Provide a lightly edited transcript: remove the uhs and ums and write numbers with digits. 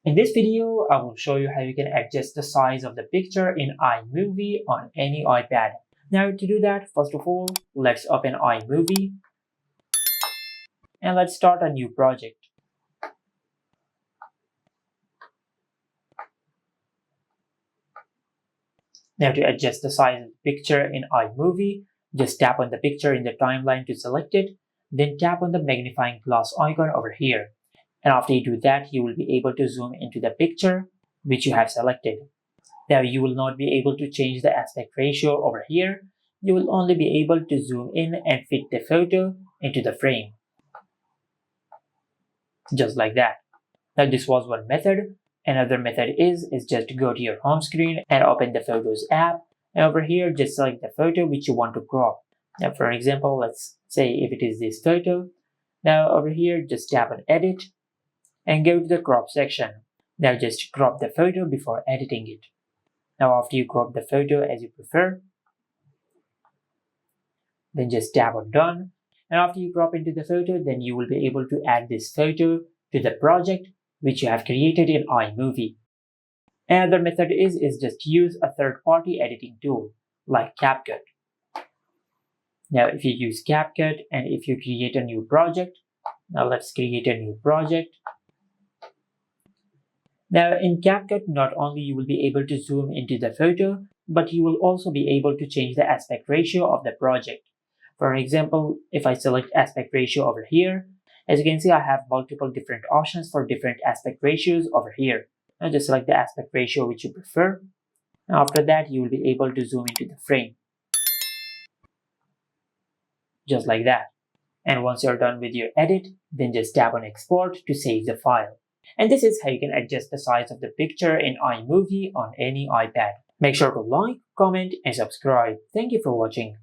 In this video, I will show you how you can adjust the size of the picture in iMovie on any iPad. Now to do that, first of all, let's open iMovie and let's start a new project. Now to adjust the size of the picture in iMovie, just tap on the picture in the timeline to select it, then tap on the magnifying glass icon over here. And after you do that, you will be able to zoom into the picture which you have selected. Now you will not be able to change the aspect ratio over here. You will only be able to zoom in and fit the photo into the frame. Just like that. Now this was one method. Another method is just go to your home screen and open the Photos app. And over here, just select the photo which you want to crop. Now for example, let's say if it is this photo. Now over here, just tap on Edit and go to the crop section. Now just crop the photo before editing it. Now after you crop the photo as you prefer, then just tap on Done. And after you crop into the photo, then you will be able to add this photo to the project which you have created in iMovie. Another method is just use a third-party editing tool like CapCut. Now if you use CapCut and if you create a new project, now let's create a new project. Now in CapCut, not only you will be able to zoom into the photo, but you will also be able to change the aspect ratio of the project. For example, if I select aspect ratio over here, as you can see, I have multiple different options for different aspect ratios over here. Now just select the aspect ratio which you prefer. Now after that, you will be able to zoom into the frame. Just like that. And once you're done with your edit, then just tap on Export to save the file. And this is how you can adjust the size of the picture in iMovie on any iPad. Make sure to like, comment, and subscribe. Thank you for watching.